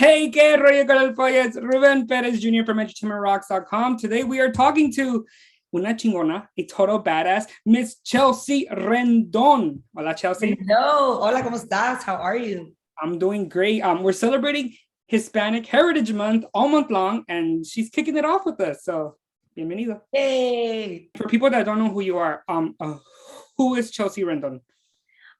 Hey, ¿qué rollo con el pollo? It's Ruben Perez Jr. from ERocks.com. Today we are talking to una chingona, a total badass, Miss Chelsea Rendon. Hola, Chelsea. Hello, hola, ¿cómo estás? How are you? I'm doing great. We're celebrating Hispanic Heritage Month all month long, and she's kicking it off with us. So, bienvenido. Hey. For people that don't know who you are, who is Chelsea Rendon?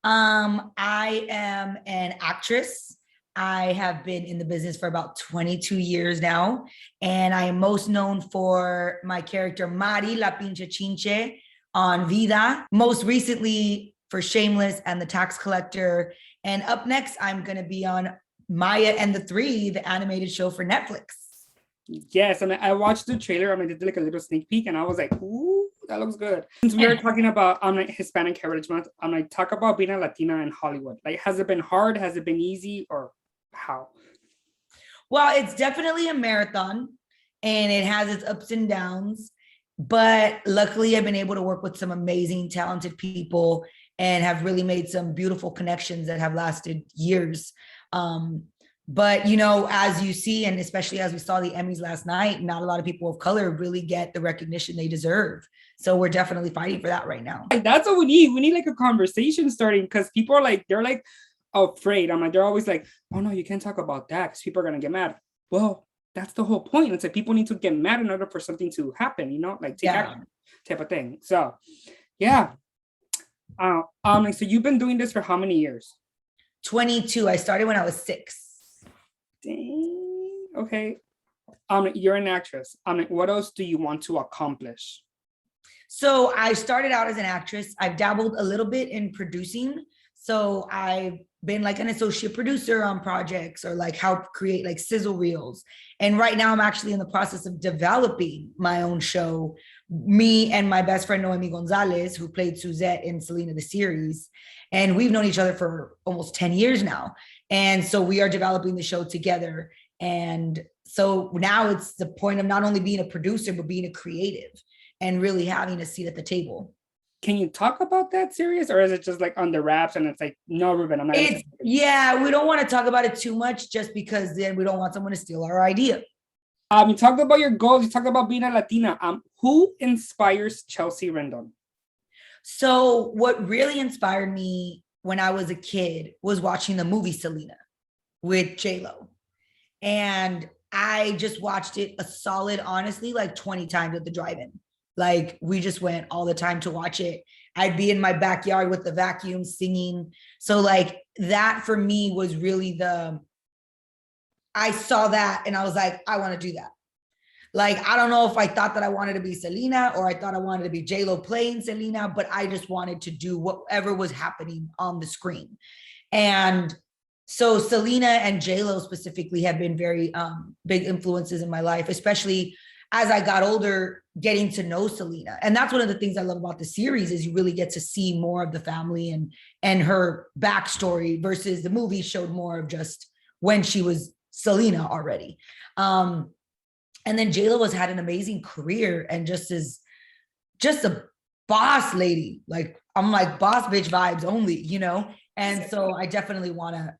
I am an actress. I have been in the business for about 22 years now, and I am most known for my character Mari, La Pinche Chinche, on Vida. Most recently for Shameless and the Tax Collector. And up next, I'm going to be on Maya and the Three, the animated show for Netflix. Yes, and I watched the trailer. I did like a little sneak peek, and I was like, "Ooh, that looks good." Since we are talking about like Hispanic Heritage Month, talk about being a Latina in Hollywood. Like, has it been hard? Has it been easy, or how? Well, it's definitely a marathon, and it has its ups and downs. But luckily, I've been able to work with some amazing, talented people, and have really made some beautiful connections that have lasted years. But, you know, as you see, and especially as we saw the Emmys last night, not a lot of people of color really get the recognition they deserve. So we're definitely fighting for that right now. That's what we need. We need like a conversation starting, because people are like, they're like afraid. They're always like, oh no, you can't talk about that because people are going to get mad. Well, that's the whole point. It's like people need to get mad in order for something to happen, like take action type of thing. So, yeah. So you've been doing this for how many years? 22. I started when I was 6. Dang. Okay. You're an actress. What else do you want to accomplish? So I started out as an actress. I've dabbled a little bit in producing. So I've been like an associate producer on projects, or like help create like sizzle reels. And right now I'm actually in the process of developing my own show. Me and my best friend Noemi Gonzalez, who played Suzette in Selena the series, and we've known each other for almost 10 years now. And so we are developing the show together. And so now it's the point of not only being a producer, but being a creative and really having a seat at the table. Can you talk about that series, or is it just like under wraps and it's like, no, Ruben, I'm not. Yeah, we don't want to talk about it too much, just because then we don't want someone to steal our idea. You talked about your goals. You talked about being a Latina. Who inspires Chelsea Rendon? So what really inspired me when I was a kid was watching the movie Selena with J-Lo. And I just watched it a solid, honestly, like 20 times at the drive-in. Like, we just went all the time to watch it. I'd be in my backyard with the vacuum singing. So like that for me was really I saw that and I was like, I want to do that. Like, I don't know if I thought that I wanted to be Selena, or I thought I wanted to be J-Lo playing Selena, but I just wanted to do whatever was happening on the screen. And so Selena and J-Lo specifically have been very big influences in my life, especially as I got older, getting to know Selena. And that's one of the things I love about the series, is you really get to see more of the family and her backstory, versus the movie showed more of just when she was Selena already. And then J-Lo has had an amazing career and just is just a boss lady. Like, I'm like boss bitch vibes only, And so I definitely want to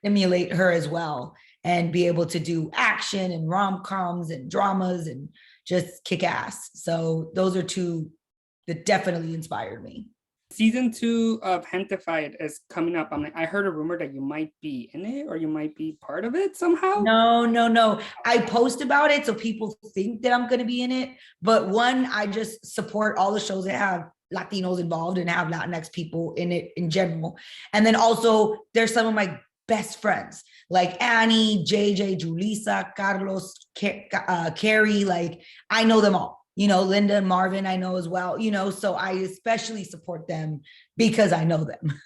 emulate her as well, and be able to do action and rom-coms and dramas and just kick ass. So those are two that definitely inspired me. Season 2 of Hentaifide is coming up. I heard a rumor that you might be in it, or you might be part of it somehow. No. I post about it so people think that I'm going to be in it. But one, I just support all the shows that have Latinos involved and have Latinx people in it in general. And then also there's some of my best friends like Annie, JJ, Julissa, Carlos, Carrie. Like, I know them all. Linda and Marvin, I know as well, so I especially support them because I know them.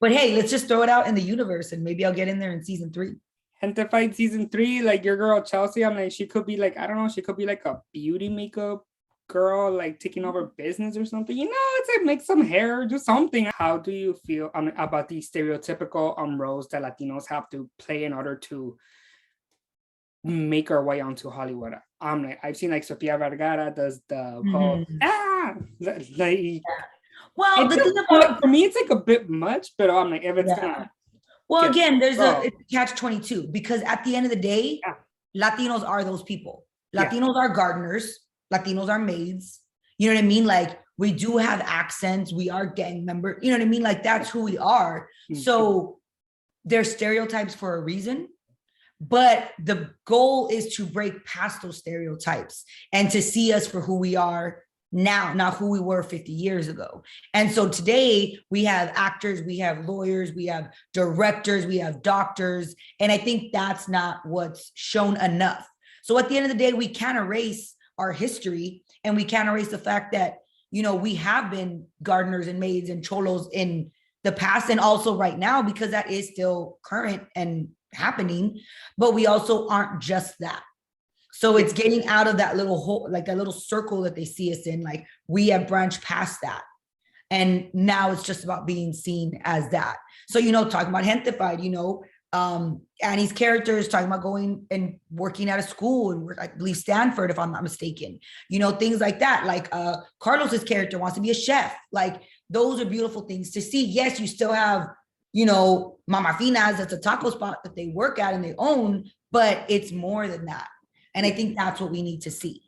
But hey, let's just throw it out in the universe, and maybe I'll get in there in season 3. Hentaifide season 3, like your girl Chelsea, I'm like, she could be like, I don't know, she could be like a beauty makeup girl, like taking over business or something. It's like, make some hair, do something. How do you feel about the stereotypical roles that Latinos have to play in order to make our way onto Hollywood? I've seen like Sofia Vergara does the whole Well, for me it's like a bit much, but I'm like, if it's gonna Well, again, there's Oh, it's catch-22 because at the end of the day, yeah. Latinos are those people. Yeah. Latinos are gardeners. Latinos are maids. You know what I mean? Like we do have accents. We are gang members. You know what I mean? Like that's who we are. So there's stereotypes for a reason. But the goal is to break past those stereotypes and to see us for who we are now, not who we were 50 years ago. And so today we have actors, we have lawyers, we have directors, we have doctors. And I think that's not what's shown enough. So at the end of the day, we can't erase our history and we can't erase the fact that, you know, we have been gardeners and maids and cholos in the past and also right now, because that is still current and happening, but we also aren't just that. So it's getting out of that little hole, like that little circle that they see us in, like we have branched past that. And now it's just about being seen as that. So, you know, talking about Hentaifide, you know, Annie's character is talking about going and working at a school and I believe Stanford, if I'm not mistaken, you know, things like that. Like Carlos's character wants to be a chef. Like those are beautiful things to see. Yes, you still have, you know, Mama Fina's, that's a taco spot that they work at and they own, but it's more than that. And I think that's what we need to see.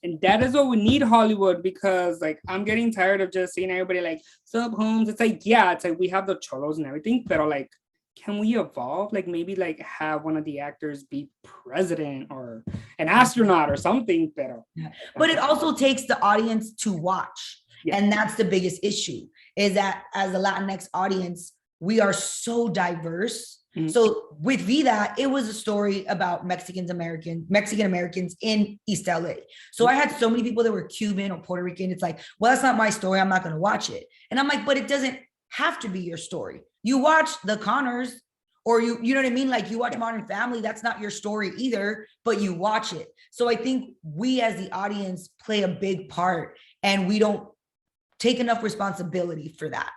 And that is what we need, Hollywood, because like I'm getting tired of just seeing everybody like sub homes. It's like, yeah, it's like we have the cholos and everything, but like, can we evolve? Like maybe like have one of the actors be president or an astronaut or something, pero. Yeah. But it also takes the audience to watch. Yeah. And that's the biggest issue is that as a Latinx audience, we are so diverse. Mm-hmm. So with Vida, it was a story about Mexican Americans in East LA. So I had so many people that were Cuban or Puerto Rican. It's like, well, that's not my story. I'm not going to watch it. And I'm like, but it doesn't have to be your story. You watch The Connors or you know what I mean? Like you watch Modern Family, that's not your story either, but you watch it. So I think we as the audience play a big part and we don't take enough responsibility for that.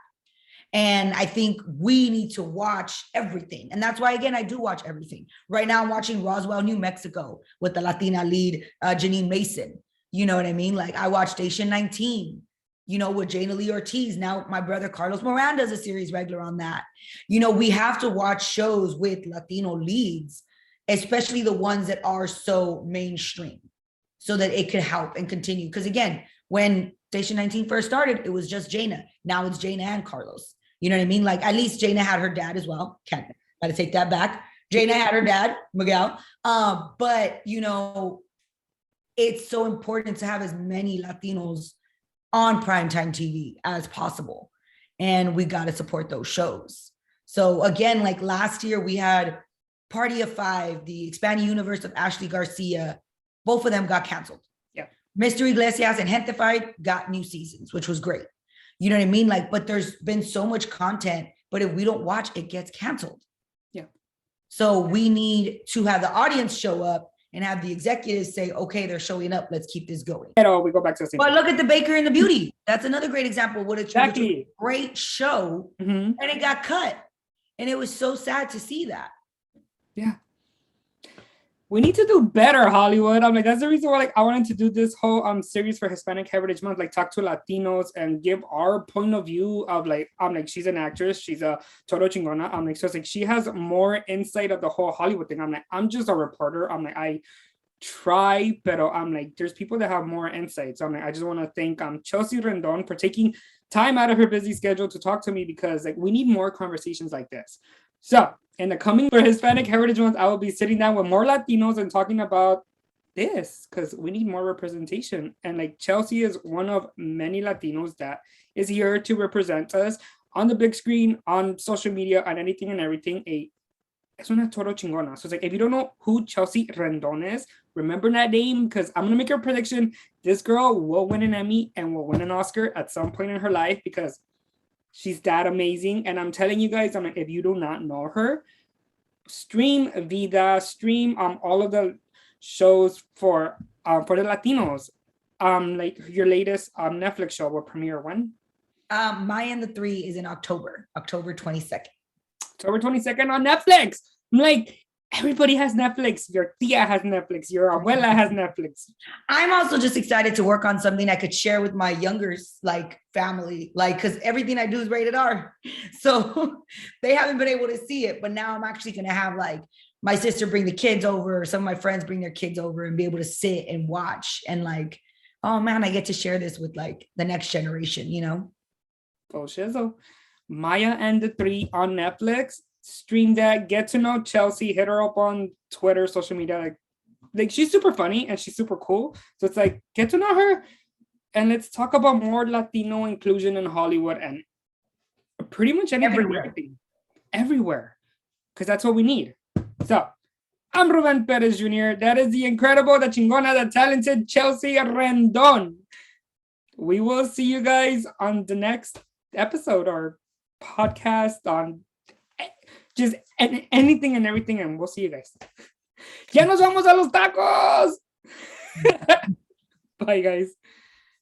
And I think we need to watch everything. And that's why, again, I do watch everything. Right now, I'm watching Roswell, New Mexico with the Latina lead, Janine Mason. You know what I mean? Like I watched Station 19, you know, with Jana Lee Ortiz. Now my brother Carlos Moran does a series regular on that. You know, we have to watch shows with Latino leads, especially the ones that are so mainstream so that it could help and continue. Because again, when Station 19 first started, it was just Jana. Now it's Jana and Carlos. You know what I mean? Like at least Jana had her dad as well. Can't gotta take that back. Jana had her dad, Miguel. But you know, it's so important to have as many Latinos on primetime TV as possible. And we got to support those shows. So again, like last year we had Party of Five, the expanding universe of Ashley Garcia. Both of them got canceled. Yeah. Mr. Iglesias and Hentaifide got new seasons, which was great. You know what I mean? Like, but there's been so much content, but if we don't watch, it gets canceled. Yeah. So we need to have the audience show up and have the executives say, okay, they're showing up. Let's keep this going. We go back to the same. But look at The Baker and the Beauty. That's another great example of what it's a great show, and it got cut. And it was so sad to see that. Yeah. We need to do better, Hollywood. I'm like, that's the reason why like I wanted to do this whole series for Hispanic Heritage Month, like talk to Latinos and give our point of view of like, I'm like, she's an actress, she's a total chingona. I'm like, so it's like she has more insight of the whole Hollywood thing. I'm like, I'm just a reporter. I'm like, I try, but I'm like, there's people that have more insights. I'm like, I just want to thank Chelsea Rendon for taking time out of her busy schedule to talk to me because like we need more conversations like this. So in the coming for Hispanic Heritage Month, I will be sitting down with more Latinos and talking about this because we need more representation. And like Chelsea is one of many Latinos that is here to represent us on the big screen, on social media, on anything and everything. Es una total chingona. So it's like, if you don't know who Chelsea Rendon is, remember that name because I'm going to make a prediction. This girl will win an Emmy and will win an Oscar at some point in her life because she's that amazing. And I'm telling you guys, I'm like, if you do not know her, stream Vida, stream all of the shows for the Latinos. Like your latest Netflix show will premiere when? Maya and the Three is in October 22nd. October 22nd on Netflix. I'm like, Everybody has Netflix. Your tia has Netflix. Your abuela has Netflix. I'm also just excited to work on something I could share with my younger like family, like because everything I do is rated R. So they haven't been able to see it, but now I'm actually gonna have like my sister bring the kids over, or some of my friends bring their kids over and be able to sit and watch and like, oh man, I get to share this with like the next generation, you know? Oh, shizzle. Maya and the Three on Netflix. Stream that. Get to know Chelsea. Hit her up on Twitter, social media. Like she's super funny and she's super cool. So it's like, get to know her and let's talk about more Latino inclusion in Hollywood and pretty much anything. Everywhere. Because that's what we need. So I'm Ruben Perez Jr. That is the incredible, the chingona, the talented Chelsea Rendon. We will see you guys on the next episode or podcast on just anything and everything, and we'll see you guys. Ya nos vamos a los tacos. Bye, guys.